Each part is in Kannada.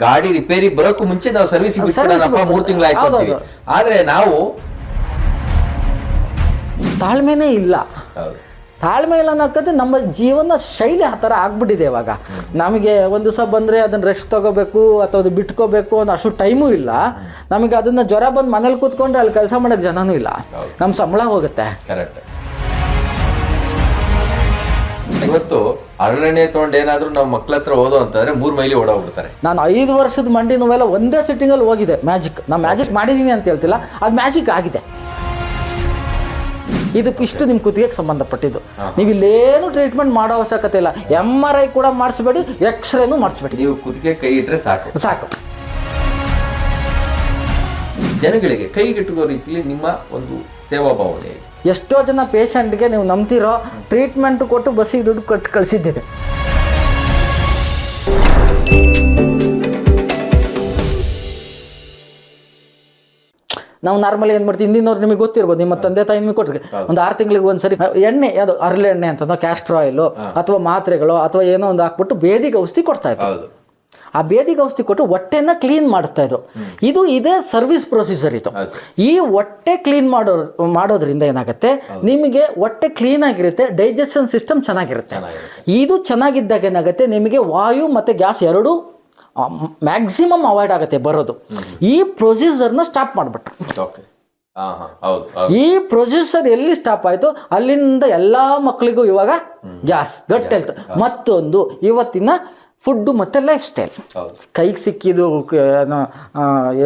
ಗಾಡಿ ರಿಪೇರಿ ಬರೋಕ್ಕೂ ಮುಂಚೆ ನಾವು ಸರ್ವಿಸ್ ಬಿಟ್ಬಿಡೋಣಪ್ಪ 3 ತಿಂಗಳಾಯ್ತು. ಆದ್ರೆ ನಾವು ತಾಳ್ಮೆನೇ ಇಲ್ಲ. ತಾಳ್ಮೆ ಇಲ್ಲ ಅನ್ನೋಕ್ಕಂತ ನಮ್ಮ ಜೀವನ ಶೈಲಿ ಆ ಥರ ಆಗ್ಬಿಟ್ಟಿದೆ ಇವಾಗ. ನಮಗೆ ಒಂದು ದಿವಸ ಬಂದರೆ ಅದನ್ನು ರೆಸ್ಟ್ ತೊಗೋಬೇಕು ಅಥವಾ ಅದು ಬಿಟ್ಕೋಬೇಕು ಅನ್ನೋ ಅಷ್ಟು ಟೈಮೂ ಇಲ್ಲ. ನಮಗೆ ಅದನ್ನು ಜ್ವರ ಬಂದು ಮನೇಲಿ ಕೂತ್ಕೊಂಡ್ರೆ ಅಲ್ಲಿ ಕೆಲಸ ಮಾಡೋಕ್ಕೆ ಜನನೂ ಇಲ್ಲ, ನಮ್ಮ ಸಂಬಳ ಹೋಗುತ್ತೆ. ಕರೆಕ್ಟ್. ಇವತ್ತು ಹರಳೆಣ್ಣೆ ತೊಗೊಂಡು ಏನಾದ್ರು ನಾವು ಮಕ್ಳ ಹತ್ರ ಓದೋ ಅಂತಂದ್ರೆ 3 ಮೈಲಿ ಓಡೋಗ್ಬಿಡ್ತಾರೆ. ನಾನು 5 ವರ್ಷದ ಮಂಡಿ ನೋವೆಲ್ಲ ಒಂದೇ ಸಿಟ್ಟಿಂಗಲ್ಲಿ ಹೋಗಿದೆ. ಮ್ಯಾಜಿಕ್, ನಾನು ಮ್ಯಾಜಿಕ್ ಮಾಡಿದ್ದೀನಿ ಅಂತ ಹೇಳ್ತಿಲ್ಲ, ಅದು ಮ್ಯಾಜಿಕ್ ಆಗಿದೆ. ಇದಕ್ಕಿಷ್ಟು ನಿಮ್ಮ ಕುತ್ತಿಗೆಗೆ ಸಂಬಂಧಪಟ್ಟಿದ್ದು. ನೀವು ಇಲ್ಲೇನು ಟ್ರೀಟ್ಮೆಂಟ್ ಮಾಡೋ ಅವಶ್ಯಕತೆ ಇಲ್ಲ. MRI ಕೂಡ ಮಾಡಿಸ್ಬೇಡಿ, ಎಕ್ಸ್ರೇನು ಮಾಡಿಸ್ಬೇಡಿ. ನೀವು ಕುತ್ತಿಗೆ ಕೈ ಇಟ್ಟರೆ ಸಾಕು ಸಾಕು. ಜನಗಳಿಗೆ ಕೈಗೆಟುಕೋ ರೀತಿಯಲ್ಲಿ ನಿಮ್ಮ ಒಂದು ಸೇವಾ ಭಾವನೆ. ಎಷ್ಟೋ ಜನ ಪೇಷಂಟ್ಗೆ ನೀವು ನಂಬ್ತಿರೋ ಟ್ರೀಟ್ಮೆಂಟ್ ಕೊಟ್ಟು ಬಸ್ಸಿಗೆ ದುಡ್ಡು ಕೊಟ್ಟು ಕಳಿಸಿದ್ದಿದೆ. ನಾವು ನಾರ್ಮಲಿ ಏನು ಮಾಡ್ತೀವಿ, ಹಿಂದಿನವ್ರು ನಿಮಗೆ ಗೊತ್ತಿರ್ಬೋದು, ನಿಮ್ಮ ತಂದೆ ತಾಯಿ ನಿಮಗೆ ಕೊಟ್ಟರೆ ಒಂದು 6 ತಿಂಗಳಿಗೆ ಒಂದ್ಸರಿ ಎಣ್ಣೆ, ಯಾವುದು ಹರಳೆಣ್ಣೆ ಅಂತ ಕ್ಯಾಸ್ಟ್ರ್ ಆಯಿಲು ಅಥವಾ ಮಾತ್ರೆಗಳು ಅಥವಾ ಏನೋ ಒಂದು ಹಾಕ್ಬಿಟ್ಟು ಬೇದಿಗೆ ಔಷಧಿ ಕೊಡ್ತಾ ಇತ್ತು. ಆ ಬೇದಿಗೆ ಔಷಧಿ ಕೊಟ್ಟು ಹೊಟ್ಟೆನ ಕ್ಲೀನ್ ಮಾಡಿಸ್ತಾ ಇದ್ರು. ಇದೇ ಸರ್ವಿಸ್ ಪ್ರೊಸೀಜರ್ ಇದು. ಈ ಹೊಟ್ಟೆ ಕ್ಲೀನ್ ಮಾಡೋದ್ರಿಂದ ಏನಾಗುತ್ತೆ, ನಿಮಗೆ ಹೊಟ್ಟೆ ಕ್ಲೀನ್ ಆಗಿರುತ್ತೆ, ಡೈಜೆಷನ್ ಸಿಸ್ಟಮ್ ಚೆನ್ನಾಗಿರುತ್ತೆ. ಇದು ಚೆನ್ನಾಗಿದ್ದಾಗ ಏನಾಗುತ್ತೆ, ನಿಮಗೆ ವಾಯು ಮತ್ತು ಗ್ಯಾಸ್ ಎರಡೂ ಮ್ಯಾಕ್ಸಿಮಮ್ ಅವಾಯ್ಡ್ ಆಗುತ್ತೆ ಬರೋದು. ಈ ಪ್ರೊಸೀಜರ್ನ ಸ್ಟಾಪ್ ಮಾಡಿಬಿಟ್ರು. ಈ ಪ್ರೊಸೀಜರ್ ಎಲ್ಲಿ ಸ್ಟಾಪ್ ಆಯಿತು, ಅಲ್ಲಿಂದ ಎಲ್ಲ ಮಕ್ಕಳಿಗೂ ಇವಾಗ ಗ್ಯಾಸ್, ಗಟ್ ಹೆಲ್ತ್. ಮತ್ತೊಂದು ಇವತ್ತಿನ ಫುಡ್ಡು ಮತ್ತು ಲೈಫ್ ಸ್ಟೈಲ್. ಕೈಗೆ ಸಿಕ್ಕಿದ್ದು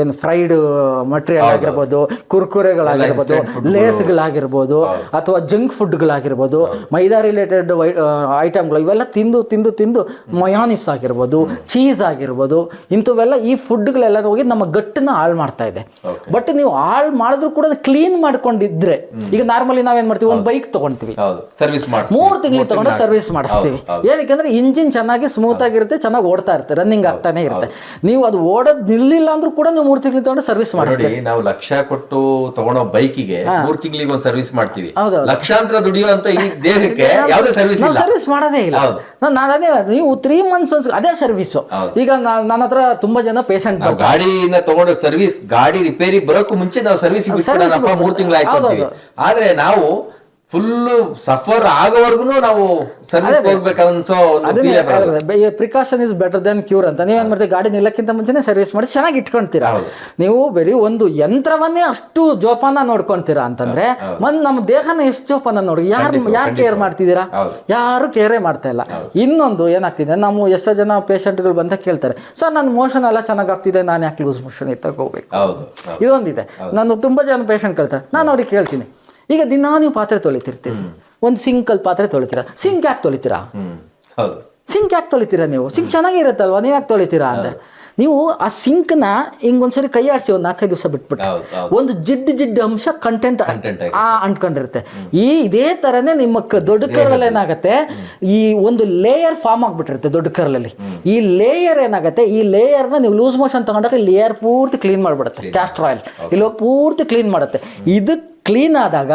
ಏನು ಫ್ರೈಡ್ ಮಟೀರಿಯಲ್ ಆಗಿರ್ಬೋದು, ಕುರ್ಕುರೆಗಳಾಗಿರ್ಬೋದು, ಲೇಸ್ಗಳಾಗಿರ್ಬೋದು, ಅಥವಾ ಜಂಕ್ ಫುಡ್ಗಳಾಗಿರ್ಬೋದು, ಮೈದಾ ರಿಲೇಟೆಡ್ ಐಟಮ್ಗಳು, ಇವೆಲ್ಲ ತಿಂದು ತಿಂದು ತಿಂದು ಮಯಾನಿಸ್ ಆಗಿರ್ಬೋದು, ಚೀಸ್ ಆಗಿರ್ಬೋದು, ಇಂಥವೆಲ್ಲ ಈ ಫುಡ್ಗಳೆಲ್ಲ ಹೋಗಿ ನಮ್ಮ ಗಟ್ಟನ್ನ ಹಾಳು ಮಾಡ್ತಾ ಇದೆ. ಬಟ್ ನೀವು ಹಾಳು ಮಾಡಿದ್ರು ಕೂಡ ಕ್ಲೀನ್ ಮಾಡ್ಕೊಂಡಿದ್ರೆ, ಈಗ ನಾರ್ಮಲಿ ನಾವೇನು ಮಾಡ್ತೀವಿ, ಒಂದು ಬೈಕ್ ತೊಗೊಳ್ತೀವಿ, 3 ತಿಂಗಳಿಗೆ ತೊಗೊಂಡು ಸರ್ವಿಸ್ ಮಾಡಿಸ್ತೀವಿ. ಏನಕ್ಕೆ, ಇಂಜಿನ್ ಚೆನ್ನಾಗಿ ಸ್ಮೂತ್ ಆಗಿರುತ್ತೆ, ಚೆನ್ನಾಗಿ ಓಡ್ತಾ ಇರುತ್ತೆ, ರನ್ನಿಂಗ್ ಆಗ್ತಾನೆ ಇರುತ್ತೆ. ನೀವು ಅದು ಓಡೋದ್ ನಿಲ್ಲಿಲ್ಲ ಅಂದ್ರೂ ಕೂಡ ನೀವು 3 ತಿಂಗಳು ತಗೊಂಡು ಸರ್ವಿಸ್ ಮಾಡಿಸ್ತೀವಿ. ನಾವು ಲಕ್ಷ ಕೊಟ್ಟು ತಗೊಳ್ಳೋ ಬೈಕಿಗೆ 3 ತಿಂಗಳಿಗೆ ಒಂದು ಸರ್ವಿಸ್ ಮಾಡ್ತೀವಿ. ಲಕ್ಷಾಂತರ ದುಡಿಯುವಂತ ಈ ದೇಹಕ್ಕೆ ಯಾವುದೇ ಸರ್ವಿಸ್ ಮಾಡೋದೇ ಇಲ್ಲ. ನಾನು ಅದೇ ನೀವು 3 ಮಂತ್ಸ್ ಅದೇ ಸರ್ವಿಸ್. ಈಗ ನನ್ನ ಹತ್ರ ತುಂಬಾ ಜನ ಪೇಷಂಟ್ ಗಾಡಿನ ತಗೊಂಡು ಸರ್ವಿಸ್, ಗಾಡಿ ರಿಪೇರಿ ಬರೋಕ್ಕೂ ಮುಂಚೆ ನಾವು ಸರ್ವಿಸ್ 3 ತಿಂಗಳಾಯ್ತು. ಆದ್ರೆ ನಾವು ಫುಲ್ ಸಫರ್ ಆಗೋವರೆಗೂ ನಾವು ಸರ್ವಿಸ್ ಹೋಗ್ಬೇಕನ್ಸೋ precaution is better than cure ಅಂತ. ನೀವೇನ್ ಮಾಡ್ತೀವಿ, ಗಾಡಿ ನಿಲ್ಲಕ್ಕಿಂತ ಮುಂಚೆನೆ ಸರ್ವಿಸ್ ಮಾಡಿ ಚೆನ್ನಾಗಿ ಇಟ್ಕೊಂತೀರಾ. ನೀವು ಬರೀ ಒಂದು ಯಂತ್ರವನ್ನೇ ಅಷ್ಟು ಜೋಪಾನ ನೋಡ್ಕೊಂತೀರಾ ಅಂತಂದ್ರೆ ನಮ್ಮ ದೇಹನ ಎಷ್ಟು ಜೋಪಾನ ನೋಡಿ, ಯಾರು ಕೇರ್ ಮಾಡ್ತಿದ್ದೀರಾ? ಯಾರು ಕೇರೇ ಮಾಡ್ತಾ ಇಲ್ಲ. ಇನ್ನೊಂದು ಏನಾಗ್ತಿದೆ, ನಾವು ಎಷ್ಟೋ ಜನ ಪೇಷಂಟ್ಗಳು ಬಂದ ಕೇಳ್ತಾರೆ, ಸರ್ ನನ್ನ ಮೋಷನ್ ಎಲ್ಲ ಚೆನ್ನಾಗಿ ಆಗ್ತಿದೆ, ನಾನು ಯಾಕೆ ಲೂಸ್ ಮೋಷನ್ ತಗೋಬೇಕು? ಇದೊಂದಿದೆ. ನಾನು ತುಂಬಾ ಜನ ಪೇಷಂಟ್ ಕೇಳ್ತಾರೆ, ನಾನು ಅವ್ರಿಗೆ ಕೇಳ್ತೀನಿ, ಈಗ ದಿನ ನೀವು ಪಾತ್ರೆ ತೊಳಿತಿರ್ತೀರಿ, ಒಂದು ಸಿಂಕಲ್ಲಿ ಪಾತ್ರೆ ತೊಳಿತೀರಾ, ಸಿಂಕ್ ಯಾಕೆ ತೊಳಿತೀರಾ? ಸಿಂಕ್ ಯಾಕೆ ತೊಳಿತೀರಾ? ನೀವು ಸಿಂಕ್ ಚೆನ್ನಾಗಿರುತ್ತಲ್ವಾ, ನೀವು ಯಾಕೆ ತೊಳಿತೀರಾ ಅಂದ್ರೆ, ನೀವು ಆ ಸಿಂಕ್ನ ಹಿಂಗೊಂದ್ಸರಿ ಕೈ ಆಡಿಸಿ ಒಂದು 4-5 ದಿವಸ ಬಿಟ್ಬಿಟ್ಟು ಒಂದು ಜಿಡ್ಡು ಅಂಶ ಕಂಟೆಂಟ್ ಅಂಟ್ಕೊಂಡಿರುತ್ತೆ. ಇದೇ ಥರನೇ ನಿಮ್ಮ ದೊಡ್ಡ ಕರಳಲ್ಲಿ ಏನಾಗುತ್ತೆ, ಈ ಒಂದು ಲೇಯರ್ ಫಾರ್ಮ್ ಆಗಿಬಿಟ್ಟಿರುತ್ತೆ ದೊಡ್ಡ ಕರಳಲ್ಲಿ. ಈ ಲೇಯರ್ ಏನಾಗುತ್ತೆ, ಈ ಲೇಯರ್ನ ನೀವು ಲೂಸ್ ಮೋಷನ್ ತಗೊಂಡಾಗ ಲೇಯರ್ ಪೂರ್ತಿ ಕ್ಲೀನ್ ಮಾಡಿಬಿಡುತ್ತೆ. ಕ್ಯಾಸ್ಟರ್ ಆಯಿಲ್ ಇಲ್ಲಿ ಪೂರ್ತಿ ಕ್ಲೀನ್ ಮಾಡುತ್ತೆ. ಇದು ಕ್ಲೀನ್ ಆದಾಗ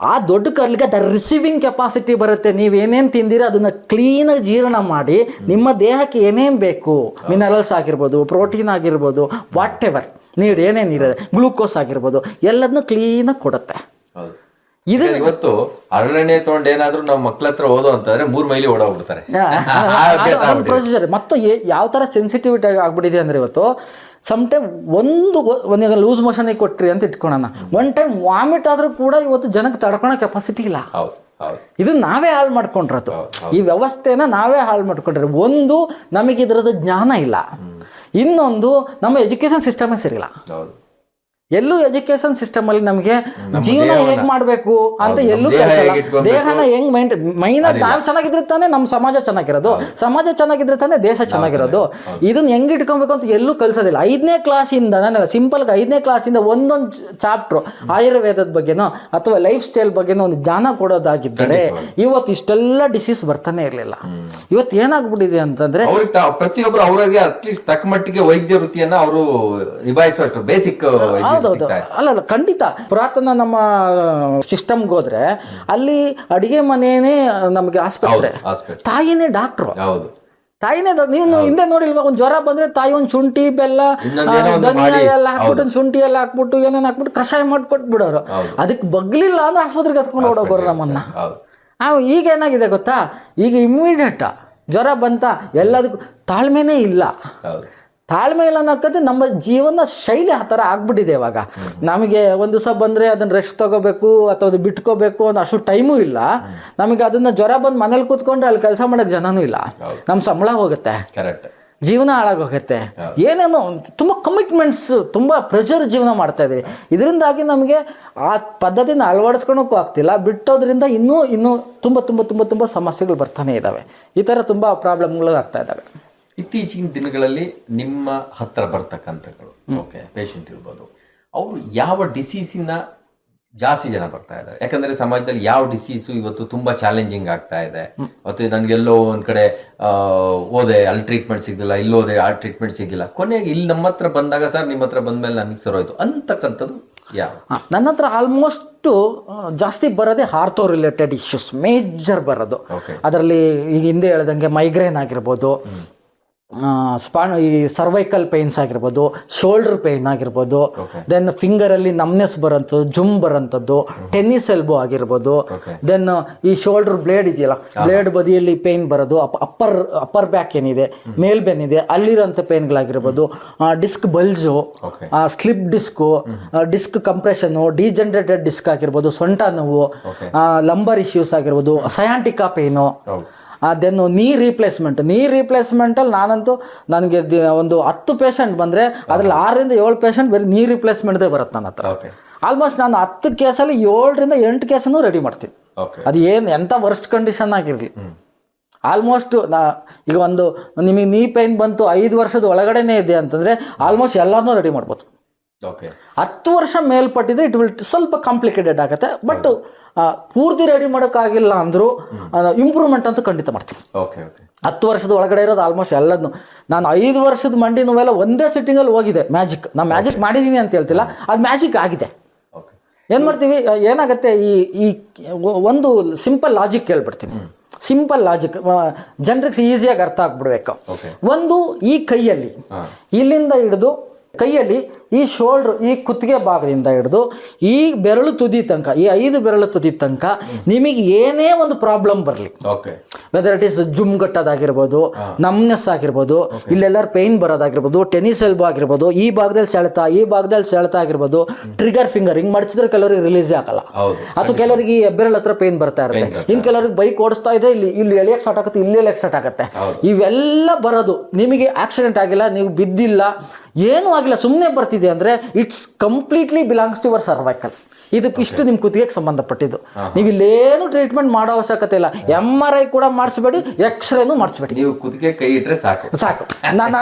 ಆ ದೊಡ್ಡ ಕರ್ಲಿಗೆ ಅದ ರಿಸೀವಿಂಗ್ ಕೆಪಾಸಿಟಿ ಬರುತ್ತೆ. ನೀವೇನೇನು ತಿಂದಿರ ಅದನ್ನು ಕ್ಲೀನಾಗಿ ಜೀರ್ಣ ಮಾಡಿ ನಿಮ್ಮ ದೇಹಕ್ಕೆ ಏನೇನು ಬೇಕು, ಮಿನರಲ್ಸ್ ಆಗಿರ್ಬೋದು, ಪ್ರೋಟೀನ್ ಆಗಿರ್ಬೋದು, ವಾಟ್ ಎವರ್ ನೀಡ್ ಏನೇನಿದೆ, ಗ್ಲೂಕೋಸ್ ಆಗಿರ್ಬೋದು, ಎಲ್ಲದನ್ನು ಕ್ಲೀನಾಗಿ ಕೊಡುತ್ತೆ. ಇವತ್ತು ಹರಳೆಣ್ಣೆ ತಗೊಂಡು ಏನಾದ್ರು ನಾವು ಮಕ್ಳ ಹತ್ರ ಓದೋ ಅಂತಂದ್ರೆ 3 ಮೈಲಿ ಓಡೋಗ್ಬಿಡ್ತಾರೆ. ಪ್ರೊಸೀಜರ್ ಮತ್ತು ಯಾವ ಥರ ಸೆನ್ಸಿಟಿವಿಟಿ ಆಗ್ಬಿಟ್ಟಿದೆ ಅಂದರೆ, ಇವತ್ತು ಸಮ್ ಟೈಮ್ ಒಂದು ಲೂಸ್ ಮೋಷನ್ ಕೊಟ್ರಿ ಅಂತ ಇಟ್ಕೊಳ್ಳೋಣ, ಒನ್ ಟೈಮ್ ವಾಮಿಟ್ ಆದ್ರೂ ಕೂಡ ಇವತ್ತು ಜನಕ್ಕೆ ತಡ್ಕೊಳೋ ಕೆಪಾಸಿಟಿ ಇಲ್ಲ. ಇದು ನಾವೇ ಹಾಳು ಮಾಡ್ಕೊಂಡಿರೋದು. ಈ ವ್ಯವಸ್ಥೆನ ನಾವೇ ಹಾಳು ಮಾಡ್ಕೊಂಡಿರೋ. ಒಂದು, ನಮಗೆ ಇದರದ ಜ್ಞಾನ ಇಲ್ಲ. ಇನ್ನೊಂದು, ನಮ್ಮ ಎಜುಕೇಶನ್ ಸಿಸ್ಟಮೇ ಸರಿಯಿಲ್ಲ. ಎಲ್ಲೂ ಎಜುಕೇಶನ್ ಸಿಸ್ಟಮ್ ಅಲ್ಲಿ ನಮಗೆ ಜೀವನ ಹೇಗ್ ಮಾಡ್ಬೇಕು ಅಂತ ಎಲ್ಲೂ ಕಲಿಸಲ್ಲ. ದೇಹನ ಹೆಂಗ್ ಮೈನ್ ನಾವು ಚೆನ್ನಾಗಿದ್ರೆ ತಾನೇ ನಮ್ಮ ಸಮಾಜ ಚೆನ್ನಾಗಿರೋದು, ಸಮಾಜ ಚೆನ್ನಾಗಿದ್ರೆ ತಾನೇ ದೇಶ ಚೆನ್ನಾಗಿರೋದು. ಇದನ್ನ ಹೆಂಗ್ ಇಟ್ಕೊಬೇಕು ಅಂತ ಎಲ್ಲೂ ಕಲ್ಸೋದಿಲ್ಲ. 5ನೇ ಕ್ಲಾಸಿಂದ, ನಾನು ಸಿಂಪಲ್ 5ನೇ ಕ್ಲಾಸಿಂದ ಒಂದೊಂದು ಚಾಪ್ಟರ್ ಆಯುರ್ವೇದದ ಬಗ್ಗೆನೋ ಅಥವಾ ಲೈಫ್ ಸ್ಟೈಲ್ ಬಗ್ಗೆನೋ ಒಂದು ಜ್ಞಾನ ಕೊಡೋದಾಗಿದ್ದರೆ ಇವತ್ತು ಇಷ್ಟೆಲ್ಲ ಡಿಸೀಸ್ ಬರ್ತಾನೆ ಇರಲಿಲ್ಲ. ಇವತ್ತು ಏನಾಗ್ಬಿಟ್ಟಿದೆ ಅಂತಂದ್ರೆ, ಪ್ರತಿಯೊಬ್ಬರು ಅವರಿಗೆ ಅಟ್ಲೀಸ್ಟ್ ತಕ್ಕ ಮಟ್ಟಿಗೆ ವೈದ್ಯ ವೃತ್ತಿಯನ್ನ ಅವರು ನಿಭಾಯಿಸುವಷ್ಟು ಬೇಸಿಕ್. ಅಲ್ಲ ಖಂಡಿತ. ಪುರಾತನ ನಮ್ಮ ಸಿಸ್ಟಮ್ಗೆ ಹೋದ್ರೆ ಅಲ್ಲಿ ಅಡಿಗೆ ಮನೆಯೇ ನಮಗೆ ಆಸ್ಪತ್ರೆ, ತಾಯಿನೇ ಡಾಕ್ಟ್ರು. ತಾಯಿನೇ ನೀವು ಹಿಂದೆ ನೋಡಿಲ್ವಾ, ಒಂದು ಜ್ವರ ಬಂದ್ರೆ ತಾಯಿ ಒಂದು ಶುಂಠಿ ಬೆಲ್ಲ ಇನ್ನೊಂದೇನೋ ಒಂದು ಧನಿಯಾ ಮಾಡಿ, ಎಲ್ಲ ಹಾಕ್ಬಿಟ್ಟು ಒಂದು ಶುಂಠಿ ಎಲ್ಲ ಹಾಕ್ಬಿಟ್ಟು ಏನೇನು ಹಾಕ್ಬಿಟ್ಟು ಕಷಾಯ ಮಾಡಿಕೊಟ್ಬಿಡೋರು. ಅದಕ್ಕೆ ಬಗ್ಲಿಲ್ಲ ಅಂದ್ರೆ ಆಸ್ಪತ್ರೆಗೆ ಹತ್ಕೊಂಡು ಓಡೋಗೋರು ನಮ್ಮನ್ನ. ಈಗ ಏನಾಗಿದೆ ಗೊತ್ತಾ, ಈಗ ಇಮ್ಮಿಡಿಯೇಟ್ ಜ್ವರ ಬಂತ ಎಲ್ಲದಕ್ಕೂ ತಾಳ್ಮೆನೇ ಇಲ್ಲ. ತಾಳ್ಮೆ ಇಲ್ಲ ಅನ್ನೋಕ್ಕಂದ್ರೆ ನಮ್ಮ ಜೀವನ ಶೈಲಿ ಆ ಥರ ಆಗ್ಬಿಟ್ಟಿದೆ ಇವಾಗ. ನಮಗೆ ಒಂದು ದಿವಸ ಬಂದರೆ ಅದನ್ನು ರೆಸ್ಟ್ ತಗೋಬೇಕು ಅಥವಾ ಅದು ಬಿಟ್ಕೋಬೇಕು ಅನ್ನೋ ಅಷ್ಟು ಟೈಮು ಇಲ್ಲ ನಮಗೆ. ಅದನ್ನು ಜ್ವರ ಬಂದು ಮನೇಲಿ ಕೂತ್ಕೊಂಡ್ರೆ ಅಲ್ಲಿ ಕೆಲಸ ಮಾಡೋಕ್ಕೆ ಜನನೂ ಇಲ್ಲ. ನಮ್ಮ ಸಂಬಳ ಹೋಗುತ್ತೆ, ಜೀವನ ಹಾಳಾಗೋಗುತ್ತೆ, ಏನೇನೋ ತುಂಬ ಕಮಿಟ್ಮೆಂಟ್ಸ್, ತುಂಬ ಪ್ರೆಷರ್ ಜೀವನ ಮಾಡ್ತಾ ಇದ್ದೀವಿ. ಇದರಿಂದಾಗಿ ನಮಗೆ ಆ ಪದ್ಧತಿನ ಅಳವಡಿಸ್ಕೊಳಕ್ಕೂ ಆಗ್ತಿಲ್ಲ. ಬಿಟ್ಟೋದ್ರಿಂದ ಇನ್ನೂ ತುಂಬ ತುಂಬ ತುಂಬ ತುಂಬ ಸಮಸ್ಯೆಗಳು ಬರ್ತಾನೆ ಇದ್ದಾವೆ. ಈ ಥರ ತುಂಬ ಪ್ರಾಬ್ಲಮ್ಗಳು ಆಗ್ತಾ ಇದ್ದಾವೆ. ಇತ್ತೀಚಿನ ದಿನಗಳಲ್ಲಿ ನಿಮ್ಮ ಹತ್ರ ಬರ್ತಕ್ಕಂಥಗಳು ಪೇಷಂಟ್ ಇರ್ಬೋದು, ಅವರು ಯಾವ ಡಿಸೀಸಿನ ಜಾಸ್ತಿ ಜನ ಬರ್ತಾ ಇದ್ದಾರೆ? ಯಾಕಂದ್ರೆ ಸಮಾಜದಲ್ಲಿ ಯಾವ ಡಿಸೀಸು ಇವತ್ತು ತುಂಬಾ ಚಾಲೆಂಜಿಂಗ್ ಆಗ್ತಾ ಇದೆ. ಮತ್ತು ನನಗೆಲ್ಲೋ ಒಂದ್ ಕಡೆ ಹೋದೆ ಅಲ್ಲಿ ಟ್ರೀಟ್ಮೆಂಟ್ ಸಿಗಲಿಲ್ಲ, ಇಲ್ಲೋದೆ ಆ ಟ್ರೀಟ್ಮೆಂಟ್ ಸಿಗಲಿಲ್ಲ, ಕೊನೆಗೆ ಇಲ್ಲಿ ನಮ್ಮ ಹತ್ರ ಬಂದಾಗ ಸರ್ ನಿಮ್ಮ ಹತ್ರ ಬಂದ್ಮೇಲೆ ನನಗೆ ಸರೋಯ್ತು ಅಂತಕ್ಕಂಥದ್ದು ಯಾವ? ನನ್ನ ಹತ್ರ ಆಲ್ಮೋಸ್ಟ್ ಜಾಸ್ತಿ ಬರೋದೇ ಆರ್ಥೋ ರಿಲೇಟೆಡ್ ಇಶ್ಯೂಸ್ ಮೇಜರ್ ಬರೋದು. ಅದರಲ್ಲಿ ಈಗ ಹಿಂದೆ ಹೇಳ್ದಂಗೆ ಮೈಗ್ರೇನ್ ಆಗಿರ್ಬೋದು, ಈ ಸರ್ವೈಕಲ್ ಪೇನ್ಸ್ ಆಗಿರ್ಬೋದು, ಶೋಲ್ಡರ್ ಪೇನ್ ಆಗಿರ್ಬೋದು, ದೆನ್ ಫಿಂಗರಲ್ಲಿ ನಮ್ನೆಸ್ ಬರೋಂಥದ್ದು, ಜುಮ್ ಬರೋಂಥದ್ದು, ಟೆನ್ನಿಸ್ ಎಲ್ಬೋ ಆಗಿರ್ಬೋದು, ದೆನ್ ಈ ಶೋಲ್ಡರ್ ಬ್ಲೇಡ್ ಇದೆಯಲ್ಲ, ಬ್ಲೇಡ್ ಬದಿಯಲ್ಲಿ ಪೇನ್ ಬರೋದು, ಅಪ್ಪರ್ ಬ್ಯಾಕ್ ಏನಿದೆ, ಮೇಲ್ಬೆನ್ನಿದೆ ಅಲ್ಲಿರೋಂಥ ಪೇನ್ಗಳಾಗಿರ್ಬೋದು, disc bulge, slip disc compression, degenerated disc ಆಗಿರ್ಬೋದು, ಸೊಂಟ ನೋವು, ಲಂಬರ್ ಇಶ್ಯೂಸ್ ಆಗಿರ್ಬೋದು, ಸಯಾಂಟಿಕಾ ಪೇನು, ದೆನ್ನು ನೀ ರೀಪ್ಲೇಸ್ಮೆಂಟಲ್ಲಿ ನಾನಂತೂ ನನಗೆ ಒಂದು 10 ಪೇಷಂಟ್ ಬಂದರೆ ಅದರಲ್ಲಿ 6ರಿಂದ 7 ಪೇಷಂಟ್ ಬರೀ ನೀ ರಿಪ್ಲೇಸ್ಮೆಂಟ್ದೇ ಬರುತ್ತೆ ನನ್ನ ಹತ್ರ. ಆಲ್ಮೋಸ್ಟ್ ನಾನು 10 ಕೇಸಲ್ಲಿ 7ರಿಂದ 8 ಕೇಸನ್ನು ರೆಡಿ ಮಾಡ್ತೀನಿ. ಅದು ಎಂಥ ವರ್ಸ್ಟ್ ಕಂಡೀಷನ್ ಆಗಿರಲಿ. ಆಲ್ಮೋಸ್ಟ್ ಈಗ ನಿಮಗೆ ನೀ ಪೈನ್ ಬಂತು 5 ವರ್ಷದ ಒಳಗಡೆನೇ ಇದೆ ಅಂತಂದರೆ ಆಲ್ಮೋಸ್ಟ್ ಎಲ್ಲರನ್ನೂ ರೆಡಿ ಮಾಡ್ಬೋದು. 10 ವರ್ಷ ಮೇಲ್ಪಟ್ಟಿದ್ರೆ ಇಟ್ ವಿಲ್ ಸ್ವಲ್ಪ ಕಾಂಪ್ಲಿಕೇಟೆಡ್ ಆಗುತ್ತೆ. ಬಟ್ ಪೂರ್ತಿ ರೆಡಿ ಮಾಡೋಕ್ಕಾಗಿಲ್ಲ ಅಂದರೂ ಇಂಪ್ರೂವ್ಮೆಂಟ್ ಅಂತೂ ಖಂಡಿತ ಮಾಡ್ತೀನಿ. 10 ವರ್ಷದ ಒಳಗಡೆ ಇರೋದು ಆಲ್ಮೋಸ್ಟ್ ಎಲ್ಲದನ್ನು. ನಾನು 5 ವರ್ಷದ ಮಂಡಿ ನೋವೆಲ್ಲ ಒಂದೇ ಸಿಟ್ಟಿಂಗಲ್ಲಿ ಹೋಗಿದೆ. ನಾನು ಮ್ಯಾಜಿಕ್ ಮಾಡಿದ್ದೀನಿ ಅಂತ ಹೇಳ್ತಿಲ್ಲ, ಅದು ಮ್ಯಾಜಿಕ್ ಆಗಿದೆ. ಏನು ಮಾಡ್ತೀವಿ, ಏನಾಗುತ್ತೆ, ಈ ಒಂದು ಸಿಂಪಲ್ ಲಾಜಿಕ್ ಹೇಳ್ಬಿಡ್ತೀನಿ. ಸಿಂಪಲ್ ಲಾಜಿಕ್ ಜನರಿಗೆ ಈಸಿಯಾಗಿ ಅರ್ಥ ಆಗ್ಬಿಡ್ಬೇಕು. ಒಂದು, ಈ ಕೈಯಲ್ಲಿ ಇಲ್ಲಿಂದ ಹಿಡಿದು ಕೈಯಲ್ಲಿ ಈ ಶೋಲ್ಡ್ರ್, ಈ ಕುತ್ತಿಗೆ ಭಾಗದಿಂದ ಹಿಡಿದು ಈ ಬೆರಳು ತುದಿ ತನಕ, ಈ 5 ಬೆರಳು ತುದಿ ತನಕ ನಿಮಗೆ ಏನೇ ಒಂದು ಪ್ರಾಬ್ಲಮ್ ಬರಲಿ, ವೆದರ್ ಇಟ್ ಈಸ್ ಜುಮ್ ಗಟ್ಟೋದಾಗಿರ್ಬೋದು, ನಮ್ನೆಸ್ ಆಗಿರ್ಬೋದು, ಇಲ್ಲೆಲ್ಲರೂ ಪೇಯ್ನ್ ಬರೋದಾಗಿರ್ಬೋದು, ಟೆನ್ನಿಸ್ ಎಲ್ಬೋ ಆಗಿರ್ಬೋದು, ಈ ಭಾಗದಲ್ಲಿ ಸೆಳೆತ ಆಗಿರ್ಬೋದು, ಟ್ರಿಗರ್ ಫಿಂಗರ್ ಹಿಂಗೆ ಮಡಚಿದ್ರೆ ಕೆಲವರಿಗೆ ರಿಲೀಸ್ ಆಗಲ್ಲ, ಅಥವಾ ಕೆಲವರಿಗೆ ಈ ಬೆರಳ ಹತ್ರ ಪೇಯ್ನ್ ಬರ್ತಾ ಇರುತ್ತೆ. ಇನ್ನು ಕೆಲವರಿಗೆ ಬೈಕ್ ಓಡಿಸ್ತಾ ಇದೆ, ಇಲ್ಲಿ ಎಳೆಯಕ್ಕೆ ಸ್ಟಾರ್ಟ್ ಆಗುತ್ತೆ, ಇಲ್ಲಿ ಎಳೆಯಕ್ಕೆ ಸ್ಟಾರ್ಟ್ ಆಗುತ್ತೆ. ಇವೆಲ್ಲ ಬರೋದು ನಿಮಗೆ ಆಕ್ಸಿಡೆಂಟ್ ಆಗಿಲ್ಲ, ನೀವು ಬಿದ್ದಿಲ್ಲ, ಏನೂ ಆಗಿಲ್ಲ, ಸುಮ್ಮನೆ ಬರ್ತಿದೆ ಅಂದರೆ it's completely belongs to your cervical. ಇಷ್ಟು ನಿಮ್ಮ ಕುತ್ತಿಗೆಗೆ ಸಂಬಂಧಪಟ್ಟಿದ್ದು. ನೀವು ಇಲ್ಲೇನು ಟ್ರೀಟ್ಮೆಂಟ್ ಮಾಡೋ ಅವಶ್ಯಕತೆ ಇಲ್ಲ. MRI ಕೂಡ ಮಾಡಿಸ್ಬೇಡಿ, ಎಕ್ಸ್ರೇನು ಮಾಡಿಸ್ಬೇಡಿ, ನೀವು ಕುತ್ತಿಗೆ ಕೈ ಇಟ್ಟರೆ ಸಾಕು.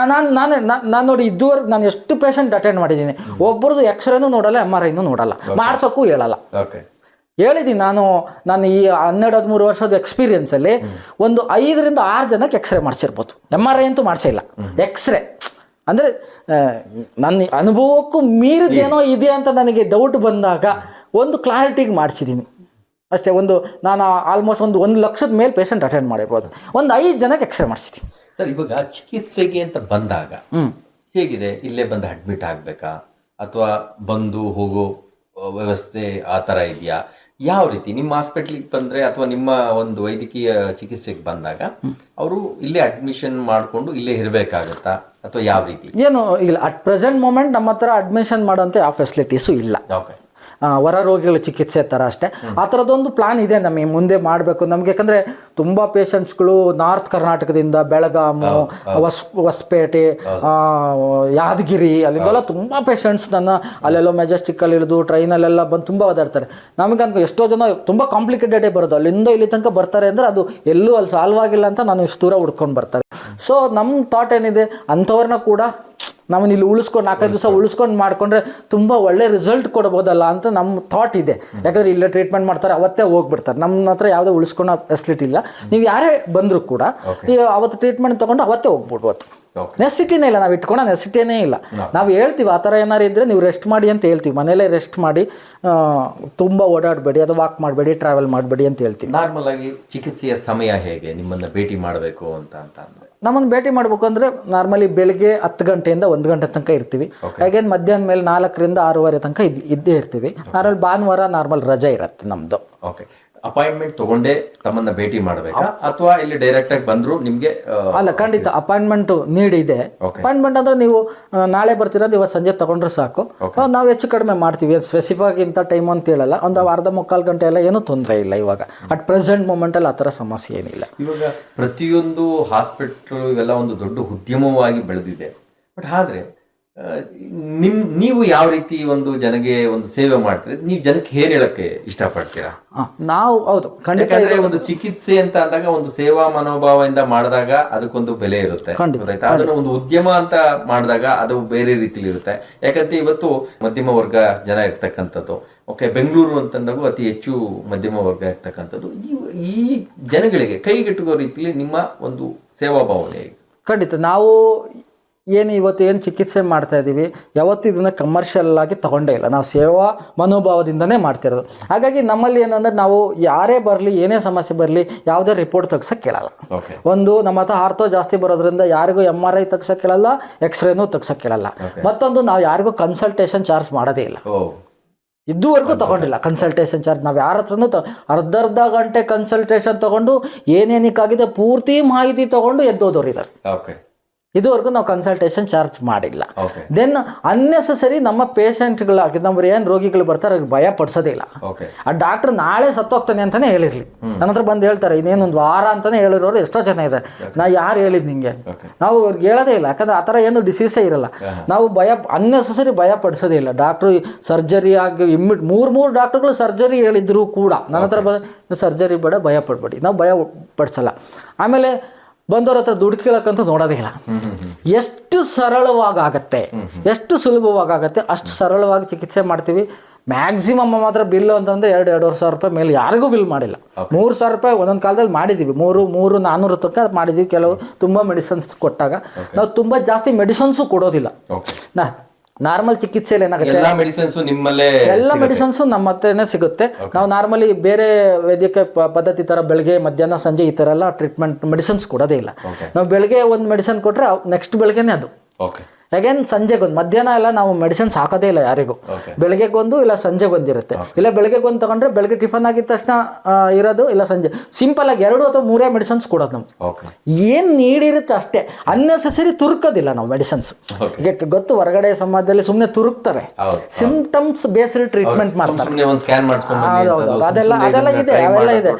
ನಾನು ನೋಡಿ ಇದುವರೆಗೆ ನಾನು ಎಷ್ಟು ಪೇಷಂಟ್ ಅಟೆಂಡ್ ಮಾಡಿದ್ದೀನಿ, ಒಬ್ಬರದು ಎಕ್ಸ್ರೇನು ನೋಡಲ್ಲ, MRIನೂ ನೋಡಲ್ಲ, ಮಾಡ್ಸೋಕ್ಕೂ ಹೇಳಲ್ಲ. ಹೇಳಿದ್ದೀನಿ ನಾನು ಈ 12-13 ವರ್ಷದ ಎಕ್ಸ್ಪೀರಿಯನ್ಸಲ್ಲಿ ಒಂದು 5ರಿಂದ 6 ಜನಕ್ಕೆ ಎಕ್ಸ್ರೇ ಮಾಡಿಸಿರ್ಬೋದು. MRI ಅಂತೂ ಮಾಡಿಸಿಲ್ಲ. ಎಕ್ಸ್ರೇ ಅಂದರೆ ನನ್ನ ಅನುಭವಕ್ಕೂ ಮೀರಿದೇನೋ ಇದೆ ಅಂತ ನನಗೆ ಡೌಟ್ ಬಂದಾಗ ಒಂದು ಕ್ಲಾರಿಟಿಗೆ ಮಾಡಿಸಿದ್ದೀನಿ ಅಷ್ಟೇ. ನಾನು ಆಲ್ಮೋಸ್ಟ್ 1 ಲಕ್ಷದ ಮೇಲೆ ಪೇಷಂಟ್ ಅಟೆಂಡ್ ಮಾಡಿರ್ಬೋದು. ಒಂದು 5 ಜನಕ್ಕೆ ಎಕ್ಸ್ರೇ ಮಾಡಿಸಿದ್ದೀನಿ. ಸರ್, ಇವಾಗ ಚಿಕಿತ್ಸೆಗೆ ಅಂತ ಬಂದಾಗ ಹೇಗಿದೆ? ಇಲ್ಲೇ ಬಂದು ಅಡ್ಮಿಟ್ ಆಗಬೇಕಾ ಅಥವಾ ಬಂದು ಹೋಗೋ ವ್ಯವಸ್ಥೆ ಆ ಥರ ಇದೆಯಾ? ಯಾವ ರೀತಿ ನಿಮ್ಮ ಹಾಸ್ಪಿಟ್ಲಿಗೆ ಬಂದರೆ ಅಥವಾ ನಿಮ್ಮ ಒಂದು ವೈದ್ಯಕೀಯ ಚಿಕಿತ್ಸೆಗೆ ಬಂದಾಗ ಅವರು ಇಲ್ಲೇ ಅಡ್ಮಿಷನ್ ಮಾಡಿಕೊಂಡು ಇಲ್ಲೇ ಇರಬೇಕಾಗತ್ತಾ ಅಥವಾ ಯಾವ ರೀತಿ? ಏನು ಇಲ್ಲ, ಅಟ್ ಪ್ರೆಸೆಂಟ್ ಮೂಮೆಂಟ್ ನಮ್ಮ ಹತ್ರ ಅಡ್ಮಿಷನ್ ಮಾಡೋಂಥ ಯಾವ ಫೆಸಿಲಿಟೀಸು ಇಲ್ಲ. ಹೊರ ರೋಗಿಗಳ ಚಿಕಿತ್ಸೆ ಥರ ಅಷ್ಟೇ. ಆ ಥರದೊಂದು ಪ್ಲಾನ್ ಇದೆ ನಮಗೆ ಮುಂದೆ ಮಾಡಬೇಕು. ನಮಗೆ ಯಾಕಂದರೆ ತುಂಬ ಪೇಷಂಟ್ಸ್ಗಳು ನಾರ್ತ್ ಕರ್ನಾಟಕದಿಂದ, ಬೆಳಗಾಮು, ಹೊಸಪೇಟೆ, ಯಾದಗಿರಿ ಅಲ್ಲಿಂದೆಲ್ಲ ತುಂಬ ಪೇಷಂಟ್ಸ್ ಅಲ್ಲೆಲ್ಲೋ ಮೆಜೆಸ್ಟಿಕ್ಕಲ್ಲಿ ಇಳಿದು ಟ್ರೈನಲ್ಲೆಲ್ಲ ಬಂದು ತುಂಬ ಓದಾಡ್ತಾರೆ. ನಮಗಂತ ಎಷ್ಟೋ ಜನ ತುಂಬ ಕಾಂಪ್ಲಿಕೇಟೆಡೇ ಬರೋದು, ಅಲ್ಲಿಂದ ಇಲ್ಲಿ ತನಕ ಬರ್ತಾರೆ ಅಂದರೆ ಅದು ಎಲ್ಲೂ ಅಲ್ಲಿ ಸಾಲ್ವ್ ಆಗಿಲ್ಲ ಅಂತ ನಾನು ಇಷ್ಟು ದೂರ ಹುಡ್ಕೊಂಡು ಬರ್ತಾರೆ. ಸೊ ನಮ್ಮ ಥಾಟ್ ಏನಿದೆ, ಅಂಥವ್ರನ್ನ ಕೂಡ ನಮ್ಮನ್ನು ಇಲ್ಲಿ ಉಳಿಸ್ಕೊಂಡು 4-5 ದಿವಸ ಉಳಿಸ್ಕೊಂಡು ಮಾಡಿಕೊಂಡ್ರೆ ತುಂಬ ಒಳ್ಳೆ ರಿಸಲ್ಟ್ ಕೊಡ್ಬೋದಲ್ಲ ಅಂತ ನಮ್ಮ ಥಾಟ್ ಇದೆ. ಯಾಕಂದರೆ ಇಲ್ಲೇ ಟ್ರೀಟ್ಮೆಂಟ್ ಮಾಡ್ತಾರೆ, ಅವತ್ತೇ ಹೋಗ್ಬಿಡ್ತಾರೆ. ನಮ್ಮ ಹತ್ರ ಯಾವುದೇ ಉಳಿಸ್ಕೊಳ್ಳೋ ಫೆಸಿಲಿಟಿ ಇಲ್ಲ. ನೀವು ಯಾರೇ ಬಂದರೂ ಕೂಡ ಈಗ ಅವತ್ತು ಟ್ರೀಟ್ಮೆಂಟ್ ತೊಗೊಂಡು ಅವತ್ತೇ ಹೋಗ್ಬಿಡ್ಬೋದು. ನೆಸಿಟಿನೇ ಇಲ್ಲ, ನಾವು ಇಟ್ಕೊಳ್ಳೋ ನೆಸಿಟಿನೇ ಇಲ್ಲ. ನಾವು ಹೇಳ್ತೀವಿ ಆ ಥರ ಏನಾರು ಇದ್ದರೆ ನೀವು ರೆಸ್ಟ್ ಮಾಡಿ ಅಂತ ಹೇಳ್ತೀವಿ. ಮನೇಲೇ ರೆಸ್ಟ್ ಮಾಡಿ, ತುಂಬ ಓಡಾಡಬೇಡಿ, ಅದು ವಾಕ್ ಮಾಡಬೇಡಿ, ಟ್ರಾವೆಲ್ ಮಾಡಬೇಡಿ ಅಂತ ಹೇಳ್ತೀವಿ. ನಾರ್ಮಲ್ ಆಗಿ ಚಿಕಿತ್ಸೆಯ ಸಮಯ ಹೇಗೆ ನಿಮ್ಮನ್ನು ಭೇಟಿ ಮಾಡಬೇಕು ಅಂತ ಅಂದರೆ ನಮ್ಮನ್ನು ಭೇಟಿ ಮಾಡ್ಬೇಕು ಅಂದರೆ ನಾರ್ಮಲಿ ಬೆಳಿಗ್ಗೆ 10 ಗಂಟೆಯಿಂದ 1 ಗಂಟೆ ತನಕ ಇರ್ತೀವಿ. ಹಾಗೇನು ಮಧ್ಯಾಹ್ನ ಮೇಲೆ 4ರಿಂದ 6:30 ತನಕ ಇದ್ದೇ ಇರ್ತೀವಿ. ನಾರ್ಮಲ್ ಭಾನುವಾರ ನಾರ್ಮಲ್ ರಜೆ ಇರುತ್ತೆ ನಮ್ಮದು. ಓಕೆ, ಅಪಾಯಿಂಟ್ಮೆಂಟ್ ತಗೊಂಡೇ ತಮ್ಮನ್ನ ಭೇಟಿ ಮಾಡಬೇಕಾ ಅಥವಾ ಇಲ್ಲಿ ಡೈರೆಕ್ಟ್ ಆಗಿ ಬಂದ್ರು ನಿಮ್ಗೆ? ಅಲ್ಲ, ಖಂಡಿತ ಅಪಾಯಿಂಟ್ಮೆಂಟ್ ನೀಡ್ ಇದೆ. ಅಪಾಯಿಂಟ್ಮೆಂಟ್ ಅಂದ್ರೆ ನೀವು ನಾಳೆ ಬರ್ತೀರಾ, ಇವತ್ತು ಸಂಜೆ ತಗೊಂಡ್ರೆ ಸಾಕು. ನಾವು ಹೆಚ್ಚು ಕಡಿಮೆ ಮಾಡ್ತೀವಿ, ಸ್ಪೆಸಿಫಿಕ್ ಇಂಥ ಟೈಮ್ ಅಂತ ಹೇಳಲ್ಲ. ಒಂದು ಅರ್ಧ ಮುಕ್ಕಾಲು ಗಂಟೆ ಎಲ್ಲ ಏನೂ ತೊಂದರೆ ಇಲ್ಲ. ಇವಾಗ ಅಟ್ ಪ್ರೆಸೆಂಟ್ ಮೂಮೆಂಟಲ್ಲಿ ಆ ಥರ ಸಮಸ್ಯೆ ಏನಿಲ್ಲ. ಇವಾಗ ಪ್ರತಿಯೊಂದು ಹಾಸ್ಪಿಟ್ಲ್ ಇವೆಲ್ಲ ಒಂದು ದೊಡ್ಡ ಉದ್ಯಮವಾಗಿ ಬೆಳೆದಿದೆ. ಬಟ್ ಆದ್ರೆ ನೀವು ಯಾವ ರೀತಿ ಒಂದು ಜನಗೆ ಒಂದು ಸೇವೆ ಮಾಡ್ತೀರಿ? ನೀವು ಜನಕ್ಕೆ ಏನ್ ಹೇಳಕ್ಕೆ ಇಷ್ಟಪಡ್ತೀರಾ? ನಾವು ಹೌದು ಖಂಡಿತ. ಯಾಕಂದ್ರೆ ಒಂದು ಚಿಕಿತ್ಸೆ ಅಂತ ಅಂದಾಗ ಒಂದು ಸೇವಾ ಮನೋಭಾವದಿಂದ ಮಾಡಿದಾಗ ಅದಕ್ಕೊಂದು ಬೆಲೆ ಇರುತ್ತೆ, ಗೊತ್ತಾಯ್ತಾ? ಅದನ್ನ ಒಂದು ಉದ್ಯಮ ಅಂತ ಮಾಡಿದಾಗ ಅದು ಬೇರೆ ರೀತಿಲಿ ಇರುತ್ತೆ. ಯಾಕಂದ್ರೆ ಇವತ್ತು ಮಧ್ಯಮ ವರ್ಗ ಜನ ಇರ್ತಕ್ಕಂಥದ್ದು. ಓಕೆ, ಬೆಂಗಳೂರು ಅಂತಂದಾಗ ಅತಿ ಹೆಚ್ಚು ಮಧ್ಯಮ ವರ್ಗ ಇರ್ತಕ್ಕಂಥದ್ದು. ಈ ಜನಗಳಿಗೆ ಕೈಗೆಟುಕೋ ರೀತಿಲಿ ನಿಮ್ಮ ಒಂದು ಸೇವಾ ಭಾವನೆ? ಖಂಡಿತ. ನಾವು ಇವತ್ತು ಏನು ಚಿಕಿತ್ಸೆ ಮಾಡ್ತಾ ಇದ್ದೀವಿ, ಯಾವತ್ತೂ ಇದನ್ನು ಕಮರ್ಷಿಯಲ್ ಆಗಿ ತಗೊಂಡೇ ಇಲ್ಲ. ನಾವು ಸೇವಾ ಮನೋಭಾವದಿಂದನೇ ಮಾಡ್ತಿರೋದು. ಹಾಗಾಗಿ ನಮ್ಮಲ್ಲಿ ಏನಂದ್ರೆ ನಾವು ಯಾರೇ ಬರಲಿ, ಏನೇ ಸಮಸ್ಯೆ ಬರಲಿ, ಯಾವುದೇ ರಿಪೋರ್ಟ್ ತೆಗ್ಸಕ್ಕೆ ಕೇಳಲ್ಲ. ಒಂದು, ನಮ್ಮ ಹತ್ರ ಆರ್ಥೋ ಜಾಸ್ತಿ ಬರೋದ್ರಿಂದ ಯಾರಿಗೂ MRI ತೆಗ್ಸಕ್ಕೆ ಕೇಳಲ್ಲ, ಎಕ್ಸ್ರೇನೂ ತೆಗ್ಸಕ್ಕೆ ಕೇಳಲ್ಲ. ಮತ್ತೊಂದು, ನಾವು ಯಾರಿಗೂ ಕನ್ಸಲ್ಟೇಷನ್ ಚಾರ್ಜ್ ಮಾಡೋದೇ ಇಲ್ಲ. ಇದುವರೆಗೂ ತಗೊಂಡಿಲ್ಲ ಕನ್ಸಲ್ಟೇಷನ್ ಚಾರ್ಜ್. ನಾವು ಯಾರ ಹತ್ರನೂ ಅರ್ಧ ಗಂಟೆ ಕನ್ಸಲ್ಟೇಷನ್ ತಗೊಂಡು ಏನೇನಕ್ಕಾಗಿದೆ ಪೂರ್ತಿ ಮಾಹಿತಿ ತಗೊಂಡು ಎದ್ದೋದವ್ರು ಇದ್ದಾರೆ. ಇದುವರೆಗೂ ನಾವು ಕನ್ಸಲ್ಟೇಷನ್ ಚಾರ್ಜ್ ಮಾಡಿಲ್ಲ. ದೆನ್ ಅನ್ನೆಸೆಸರಿ ನಮ್ಮ ಪೇಷಂಟ್ಗಳಾಗಿ ನಮ್ಮ ಏನು ರೋಗಿಗಳು ಬರ್ತಾರೆ ಅವ್ರಿಗೆ ಭಯ ಪಡಿಸೋದೇ ಇಲ್ಲ. ಆ ಡಾಕ್ಟರ್ ನಾಳೆ ಸತ್ತೋಗ್ತಾನೆ ಅಂತಾನೆ ಹೇಳಿರ್ಲಿ, ನನ್ನ ಹತ್ರ ಬಂದು ಹೇಳ್ತಾರೆ ಇನ್ನೇನೊಂದು ವಾರ ಅಂತಾನೆ ಹೇಳಿರೋರು ಎಷ್ಟೋ ಜನ ಇದ್ದಾರೆ. ನಾ ಯಾರು ಹೇಳಿದ್ ನಿಂಗೆ? ನಾವು ಅವ್ರಿಗೆ ಹೇಳೋದೇ ಇಲ್ಲ, ಯಾಕಂದ್ರೆ ಆ ಥರ ಏನು ಡಿಸೀಸೇ ಇರಲ್ಲ. ನಾವು ಅನ್ನೆಸೆಸರಿ ಭಯ ಪಡಿಸೋದೇ ಇಲ್ಲ. ಡಾಕ್ಟ್ರು ಸರ್ಜರಿ ಆಗಿ ಮೂರು ಡಾಕ್ಟರ್ಗಳು ಸರ್ಜರಿ ಹೇಳಿದ್ರು ಕೂಡ ನನ್ನ ಹತ್ರ ಸರ್ಜರಿ ಬೇಡ, ಭಯ ಪಡ್ಬೇಡಿ, ನಾವು ಭಯ ಪಡಿಸಲ್ಲ. ಆಮೇಲೆ ಬಂದವ್ರ ಹತ್ರ ದುಡ್ಡು ಕೇಳಕ್ಕಂತೂ ನೋಡೋದೇ ಇಲ್ಲ. ಎಷ್ಟು ಸರಳವಾಗತ್ತೆ, ಎಷ್ಟು ಸುಲಭವಾಗತ್ತೆ ಅಷ್ಟು ಸರಳವಾಗಿ ಚಿಕಿತ್ಸೆ ಮಾಡ್ತೀವಿ. ಮ್ಯಾಕ್ಸಿಮಮ್ ಮಾತ್ರ ಬಿಲ್ಲು ಅಂತಂದರೆ 2-2.5 ಸಾವಿರ ರೂಪಾಯಿ ಮೇಲೆ ಯಾರಿಗೂ ಬಿಲ್ ಮಾಡಿಲ್ಲ. 3,000 ರೂಪಾಯಿ ಒಂದೊಂದು ಕಾಲದಲ್ಲಿ ಮಾಡಿದ್ದೀವಿ, 300-400 ತನಕ ಮಾಡಿದ್ದೀವಿ. ಕೆಲವು ತುಂಬ ಮೆಡಿಸಿನ್ಸ್ ಕೊಟ್ಟಾಗ ನಾವು ತುಂಬ ಜಾಸ್ತಿ ಮೆಡಿಸಿನ್ಸು ಕೊಡೋದಿಲ್ಲ. ನಾರ್ಮಲ್ ಚಿಕಿತ್ಸೆಯಲ್ಲಿ ಏನಾಗುತ್ತೆ, ಎಲ್ಲ ಮೆಡಿಸಿನ್ಸು ನಮ್ಮ ಹತ್ರನೇ ಸಿಗುತ್ತೆ. ನಾವು ನಾರ್ಮಲಿ ಬೇರೆ ವೈದ್ಯಕೀಯ ಪದ್ಧತಿ ಥರ ಬೆಳಗ್ಗೆ ಮಧ್ಯಾಹ್ನ ಸಂಜೆ ಈ ಥರ ಎಲ್ಲ ಟ್ರೀಟ್ಮೆಂಟ್ ಮೆಡಿಸಿನ್ಸ್ ಕೊಡೋದೇ ಇಲ್ಲ. ನಾವು ಬೆಳಗ್ಗೆ ಒಂದು ಮೆಡಿಸಿನ್ ಕೊಟ್ಟರೆ ನೆಕ್ಸ್ಟ್ ಬೆಳಗ್ಗೆನೇ ಅದು. ಅಗೇನ್ ಸಂಜೆಗೊಂದು, ಮಧ್ಯಾಹ್ನ ಎಲ್ಲ ನಾವು ಮೆಡಿಸಿನ್ಸ್ ಹಾಕೋದೇ ಇಲ್ಲ ಯಾರಿಗೂ. ಬೆಳಗ್ಗೆಗೊಂದು ಇಲ್ಲ ಸಂಜೆಗೊಂದಿರುತ್ತೆ. ಇಲ್ಲ ಬೆಳಗ್ಗೆಗೊಂದು ತಗೊಂಡ್ರೆ ಬೆಳಗ್ಗೆ ಟಿಫನ್ ಆಗಿದ ತಕ್ಷಣ ಇರೋದು, ಇಲ್ಲ ಸಂಜೆ. ಸಿಂಪಲ್ ಆಗಿ 2 ಅಥವಾ 3 ಮೆಡಿಸಿನ್ಸ್ ಕೊಡೋದು ನಮ್ಗೆ. ಏನು ನೀಡಿರುತ್ತೆ ಅಷ್ಟೇ, ಅನ್ನೆಸೆಸರಿ ತುರುಕೋದಿಲ್ಲ ನಾವು ಮೆಡಿಸಿನ್ಸ್. ಗೊತ್ತು, ಹೊರಗಡೆ ಸಮಾಜದಲ್ಲಿ ಸುಮ್ಮನೆ ತುರುಕ್ತಾರೆ, ಸಿಂಪ್ಟಮ್ಸ್ ಬೇಸ್ಡ್ ಟ್ರೀಟ್ಮೆಂಟ್ ಮಾಡ್ತಾರೆ. ಅದೆಲ್ಲ ಇದೆ, ಅವೆಲ್ಲ ಇದೆ.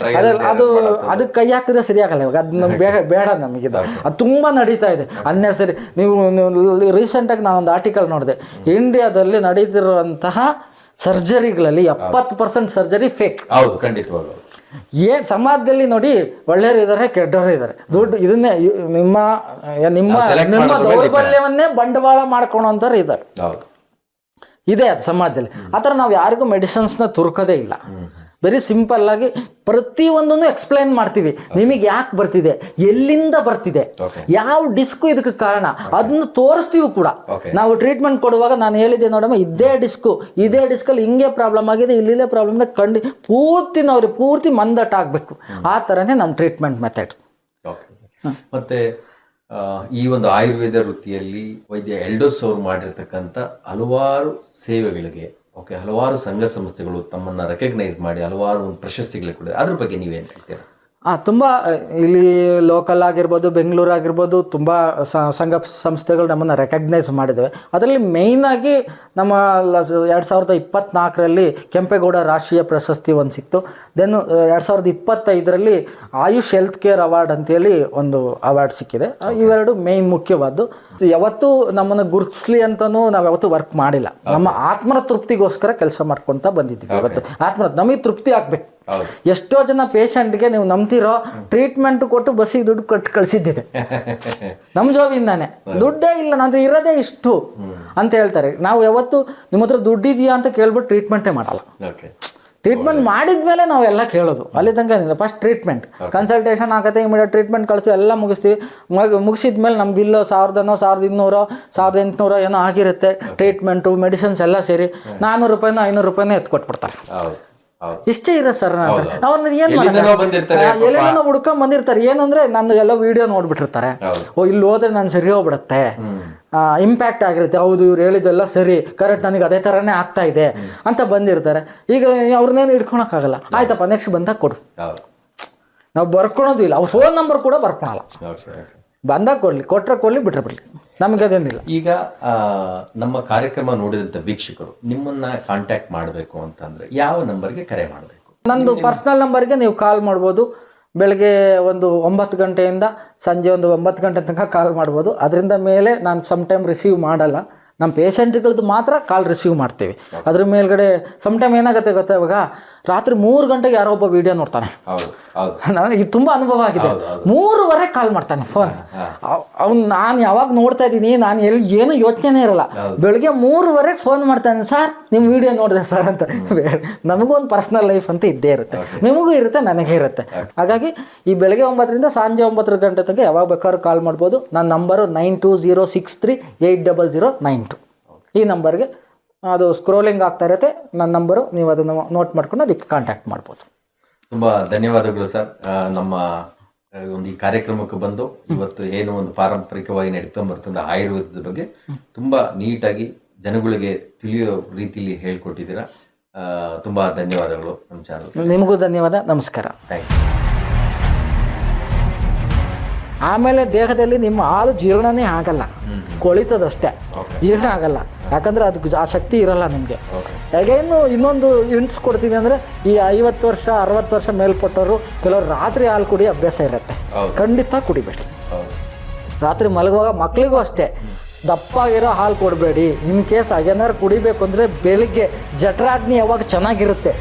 ಅದಕ್ಕೆ ಕೈ ಹಾಕಿದ್ರೆ ಸರಿಯಾಗಲ್ಲ. ಇವಾಗ ಅದು ನಮ್ಗೆ ಬೇಡ, ನಮಗಿದೆ. ಅದು ತುಂಬ ನಡೀತಾ ಇದೆ ಅನ್ನೆಸರಿ. ನೀವು ರೀಸೆಂಟಾಗಿ ನಾನೊಂದು ಆರ್ಟಿಕಲ್ ನೋಡಿದೆ, ಇಂಡಿಯಾದಲ್ಲಿ ನಡೀತಿರುವಂತಹ ಸರ್ಜರಿಗಳಲ್ಲಿ 70% ಸರ್ಜರಿ ಫೇಕ್. ಏನ್ ಸಮಾಜದಲ್ಲಿ ನೋಡಿ, ಒಳ್ಳೆಯವರು ಇದ್ದಾರೆ, ಕೆಟ್ಟವರು ಇದ್ದಾರೆ. ದುಡ್ಡು ಇದನ್ನೇ ನಿಮ್ಮ ದೌರ್ಬಲ್ಯವನ್ನೇ ಬಂಡವಾಳ ಮಾಡ್ಕೊಳೋಂಥವ್ರು ಇದ್ದಾರೆ. ಇದೆ ಅದು ಸಮಾಜದಲ್ಲಿ. ಆ ಥರ ನಾವು ಯಾರಿಗೂ ಮೆಡಿಸಿನ್ಸ್ನ ತುರುಕೋದೇ ಇಲ್ಲ. ವೆರಿ ಸಿಂಪಲ್ ಆಗಿ ಪ್ರತಿಯೊಂದನ್ನು ಎಕ್ಸ್ಪ್ಲೈನ್ ಮಾಡ್ತೀವಿ. ನಿಮಗೆ ಯಾಕೆ ಬರ್ತಿದೆ, ಎಲ್ಲಿಂದ ಬರ್ತಿದೆ, ಯಾವ ಡಿಸ್ಕು ಇದಕ್ಕೆ ಕಾರಣ, ಅದನ್ನು ತೋರಿಸ್ತೀವಿ ಕೂಡ. ನಾವು ಟ್ರೀಟ್ಮೆಂಟ್ ಕೊಡುವಾಗ ನಾನು ಹೇಳಿದ್ದೆ ನೋಡಮ್ಮ, ಇದೇ ಡಿಸ್ಕಲ್ಲಿ ಹಿಂಗೆ ಪ್ರಾಬ್ಲಮ್ ಆಗಿದೆ, ಇಲ್ಲಿಲ್ಲೇ ಪ್ರಾಬ್ಲಮ್ ಪೂರ್ತಿ ಮಂದಟ ಆಗಬೇಕು. ಆ ಥರನೇ ನಮ್ಮ ಟ್ರೀಟ್ಮೆಂಟ್ ಮೆಥಡ್. ಮತ್ತೆ ಈ ಒಂದು ಆಯುರ್ವೇದ ವೃತ್ತಿಯಲ್ಲಿ ವೈದ್ಯ ಎಲ್ಡೋಸ್ ಅವರು ಮಾಡಿರ್ತಕ್ಕಂಥ ಹಲವಾರು ಸೇವೆಗಳಿಗೆ ಹಲವಾರು ಸಂಘ ಸಂಸ್ಥೆಗಳು ತಮ್ಮನ್ನ ರೆಕಗ್ನೈಸ್ ಮಾಡಿ ಹಲವಾರು ಒಂದು ಪ್ರಶಸ್ತಿಗಳು ಕೊಡಿದೆ. ಅದ್ರ ಬಗ್ಗೆ ನೀವೇನು ಹೇಳ್ತೀರಾ? ತುಂಬ ಇಲ್ಲಿ ಲೋಕಲ್ ಆಗಿರ್ಬೋದು, ಬೆಂಗಳೂರು ಆಗಿರ್ಬೋದು, ತುಂಬ ಸಂಘ ಸಂಸ್ಥೆಗಳು ನಮ್ಮನ್ನು ರೆಕಗ್ನೈಸ್ ಮಾಡಿದ್ದೇವೆ. ಅದರಲ್ಲಿ ಮೇಯ್ನಾಗಿ ನಮ್ಮ 2024ರಲ್ಲಿ ಕೆಂಪೇಗೌಡ ರಾಷ್ಟ್ರೀಯ ಪ್ರಶಸ್ತಿ ಒಂದು ಸಿಕ್ತು. ದೆನ್ 2025ರಲ್ಲಿ ಆಯುಷ್ ಹೆಲ್ತ್ ಕೇರ್ ಅವಾರ್ಡ್ ಅಂತೇಳಿ ಒಂದು ಅವಾರ್ಡ್ ಸಿಕ್ಕಿದೆ. ಇವೆರಡು ಮೇಯ್ನ್ ಮುಖ್ಯವಾದ್ದು. ಯಾವತ್ತೂ ನಮ್ಮನ್ನು ಗುರುತಿಸ್ಲಿ ಅಂತಲೂ ನಾವು ಯಾವತ್ತೂ ವರ್ಕ್ ಮಾಡಿಲ್ಲ. ನಮ್ಮ ಆತ್ಮರ ತೃಪ್ತಿಗೋಸ್ಕರ ಕೆಲಸ ಮಾಡ್ಕೊತ ಬಂದಿದ್ವಿ. ಇವತ್ತು ನಮಗೆ ತೃಪ್ತಿ ಆಗ್ಬೇಕು. ಎಷ್ಟೋ ಜನ ಪೇಷಂಟ್ಗೆ ನೀವು ನಂಬ್ತಿರೋ ಟ್ರೀಟ್ಮೆಂಟ್ ಕೊಟ್ಟು ಬಸ್ಸಿಗೆ ದುಡ್ಡು ಕೊಟ್ಟು ಕಳಿಸಿದ್ದಿದೆ ನಮ್ಮ ಜಾಬಿಂದಾನೆ. ದುಡ್ಡೇ ಇಲ್ಲ, ನಂತರ ಇರೋದೇ ಇಷ್ಟು ಅಂತ ಹೇಳ್ತಾರೆ. ನಾವು ಯಾವತ್ತು ನಿಮ್ಮ ಹತ್ರ ದುಡ್ಡಿದೆಯಾ ಅಂತ ಕೇಳ್ಬಿಟ್ಟು ಟ್ರೀಟ್ಮೆಂಟೇ ಮಾಡಲ್ಲ. ಟ್ರೀಟ್ಮೆಂಟ್ ಮಾಡಿದ್ಮೇಲೆ ನಾವು ಎಲ್ಲ ಕೇಳೋದು. ಅಲ್ಲಿ ತನಕ ಫಸ್ಟ್ ಟ್ರೀಟ್ಮೆಂಟ್ ಕನ್ಸಲ್ಟೇಷನ್ ಆಗುತ್ತೆ, ಇಮಿಡಿಯೇಟ್ ಟ್ರೀಟ್ಮೆಂಟ್ ಕಳಿಸಿ ಎಲ್ಲ ಮುಗಿಸ್ತೀವಿ. ಮುಗಿಸಿದ್ಮೇಲೆ ನಮ್ಮ ಬಿಲ್ಲು 1,000, 1,200, 1,800 ಏನೋ ಆಗಿರುತ್ತೆ. ಟ್ರೀಟ್ಮೆಂಟು ಮೆಡಿಸಿನ್ಸ್ ಎಲ್ಲ ಸೇರಿ 400 ರೂಪಾಯಿನೋ 500 ರೂಪಾಯಿನೋ ಎತ್ಕೊಟ್ಬಿಡ್ತಾರೆ. ಇಷ್ಟೇ ಇರೋದು ಸರ್. ಹೌದು. ಅವ್ರನ್ನ ಏನ್ ಎಲ್ಲಿಂದನೋ ಬಂದಿರ್ತಾರೆ ಪಾಪ. ಎಲ್ಲೇನೋ ಹುಡ್ಕೊಂಡ್ ಬಂದಿರ್ತಾರೆ. ಏನಂದ್ರೆ ನಾನು ಎಲ್ಲ ವಿಡಿಯೋ ನೋಡ್ಬಿಟ್ಟಿರ್ತಾರೆ. ಓ ಇಲ್ಲಿ ಹೋದ್ರೆ ನಾನು ಸರಿ ಹೋಗ್ಬಿಡತ್ತೆ, ಇಂಪ್ಯಾಕ್ಟ್ ಆಗಿರುತ್ತೆ. ಹೌದು ಇವ್ರು ಹೇಳಿದೆಲ್ಲ ಸರಿ, ಕರೆಕ್ಟ್, ನನಗೆ ಅದೇ ಥರನೇ ಆಗ್ತಾ ಇದೆ ಅಂತ ಬಂದಿರ್ತಾರೆ. ಈಗ ಅವ್ರನ್ನೇನು ಹಿಡ್ಕೊಳಕ್ಕಾಗಲ್ಲ. ಆಯ್ತಪ್ಪ ನೆಕ್ಸ್ಟ್ ಬಂದಾಗ ಕೊಡು. ಹೌದು. ನಾವು ಬರ್ಕೊಳೋದು ಇಲ್ಲ. ಅವ್ರ ಫೋನ್ ನಂಬರ್ ಕೂಡ ಬರ್ಕೊಳಲ್ಲ. ಓಕೆ. ಬಂದಾಗ ಕೊಡ್ಲಿ, ಕೊಟ್ರೆ ಕೊಡ್ಲಿ, ಬಿಟ್ರೆ ಬಿಡ್ಲಿ, ನಮಗೆ ಅದೇನಿಲ್ಲ. ಈಗ ನಮ್ಮ ಕಾರ್ಯಕ್ರಮ ನೋಡಿದಂಥ ವೀಕ್ಷಕರು ನಿಮ್ಮನ್ನ ಕಾಂಟ್ಯಾಕ್ಟ್ ಮಾಡಬೇಕು ಅಂತಂದ್ರೆ ಯಾವ ನಂಬರ್ಗೆ ಕರೆ ಮಾಡಬೇಕು? ನಂದು ಪರ್ಸ್ನಲ್ ನಂಬರ್ಗೆ ನೀವು ಕಾಲ್ ಮಾಡ್ಬೋದು. ಬೆಳಗ್ಗೆ ಒಂದು 9 ಗಂಟೆಯಿಂದ ಸಂಜೆ ಒಂದು 9 ಗಂಟೆ ತನಕ ಕಾಲ್ ಮಾಡ್ಬೋದು. ಅದರಿಂದ ಮೇಲೆ ನಾನು ಸಮ್ಟೈಮ್ ರಿಸೀವ್ ಮಾಡಲ್ಲ. ನಮ್ಮ ಪೇಷಂಟ್ಗಳದ್ದು ಮಾತ್ರ ಕಾಲ್ ರಿಸೀವ್ ಮಾಡ್ತೀವಿ. ಅದ್ರ ಮೇಲ್ಗಡೆ ಸಮ್ಟೈಮ್ ಏನಾಗುತ್ತೆ ಗೊತ್ತಾ, ಇವಾಗ ರಾತ್ರಿ 3 ಗಂಟೆಗೆ ಯಾರೋ ಒಬ್ಬ ವಿಡಿಯೋ ನೋಡ್ತಾನೆ. ನನಗೆ ಇದು ತುಂಬ ಅನುಭವ ಆಗಿದೆ. 3 ಕಾಲ್ ಮಾಡ್ತಾನೆ ಫೋನ್. ಅವ್ನು ನಾನು ಯಾವಾಗ ನೋಡ್ತಾ ಇದ್ದೀನಿ, ನಾನು ಏನು ಯೋಚನೆ ಇರಲ್ಲ. ಬೆಳಗ್ಗೆ 3 ಫೋನ್ ಮಾಡ್ತಾನೆ, ಸರ್ ನಿಮ್ಮ ವಿಡಿಯೋ ನೋಡಿದೆ ಸರ್ ಅಂತ. ನಮಗೂ ಒಂದು ಪರ್ಸ್ನಲ್ ಲೈಫ್ ಅಂತ ಇದ್ದೇ ಇರುತ್ತೆ, ನಿಮಗೂ ಇರುತ್ತೆ, ನನಗೆ ಇರುತ್ತೆ. ಹಾಗಾಗಿ ಈ ಬೆಳಗ್ಗೆ 9ರಿಂದ ಸಂಜೆ 9 ಗಂಟೆ ತನಕ ಯಾವಾಗ ಬೇಕಾದ್ರೂ ಕಾಲ್ ಮಾಡ್ಬೋದು. ನನ್ನ ನಂಬರು 9206380092. ಈ ನಂಬರ್ಗೆ ಅದು ಸ್ಕ್ರೋಲಿಂಗ್ ಆಗ್ತಾ ಇರುತ್ತೆ ನನ್ನ ನಂಬರು. ನೀವು ಅದನ್ನು ನೋಟ್ ಮಾಡ್ಕೊಂಡು ಅದಕ್ಕೆ ಕಾಂಟ್ಯಾಕ್ಟ್ ಮಾಡ್ಬೋದು. ತುಂಬ ಧನ್ಯವಾದಗಳು ಸರ್. ನಮ್ಮ ಒಂದು ಈ ಕಾರ್ಯಕ್ರಮಕ್ಕೆ ಬಂದು ಇವತ್ತು ಏನು ಒಂದು ಪಾರಂಪರಿಕವಾಗಿ ನಡೀತಾ ಬರ್ತಂದ ಆಯುರ್ವೇದದ ಬಗ್ಗೆ ತುಂಬ ನೀಟಾಗಿ ಜನಗಳಿಗೆ ತಿಳಿಯೋ ರೀತಿಯಲ್ಲಿ ಹೇಳ್ಕೊಟ್ಟಿದ್ದೀರಾ. ತುಂಬ ಧನ್ಯವಾದಗಳು ನಮ್ಮ ಚಾನಲ್. ನಿಮಗೂ ಧನ್ಯವಾದ, ನಮಸ್ಕಾರ. Thank you. ಆಮೇಲೆ ದೇಹದಲ್ಲಿ ನಿಮ್ಮ ಹಾಲು ಜೀರ್ಣನೇ ಆಗಲ್ಲ, ಕೊಳಿತದಷ್ಟೇ, ಜೀರ್ಣ ಆಗಲ್ಲ. ಯಾಕಂದರೆ ಅದಕ್ಕೆ ಆ ಶಕ್ತಿ ಇರಲ್ಲ ನಿಮಗೆ. ಹಾಗೆ ಇನ್ನೊಂದು ಹಿಂಟ್ಸ್ ಕೊಡ್ತೀನಿ ಅಂದರೆ, ಈ 50 ವರ್ಷ 60 ವರ್ಷ ಮೇಲ್ಪಟ್ಟವರು ಕೆಲವರು ರಾತ್ರಿ ಹಾಲು ಕುಡಿಯೋ ಅಭ್ಯಾಸ ಇರುತ್ತೆ. ಖಂಡಿತ ಕುಡಿಬೇಡಿ. ರಾತ್ರಿ ಮಲಗುವಾಗ ಮಕ್ಕಳಿಗೂ ಅಷ್ಟೇ ದಪ್ಪಾಗಿರೋ ಹಾಲು ಕೊಡಬೇಡಿ. ಇನ್ ಕೇಸ್ ಏನಾದ್ರು ಕುಡಿಬೇಕು ಅಂದರೆ ಬೆಳಿಗ್ಗೆ ಜಠರಾಗ್ನಿ ಯಾವಾಗ ಚೆನ್ನಾಗಿರುತ್ತೆ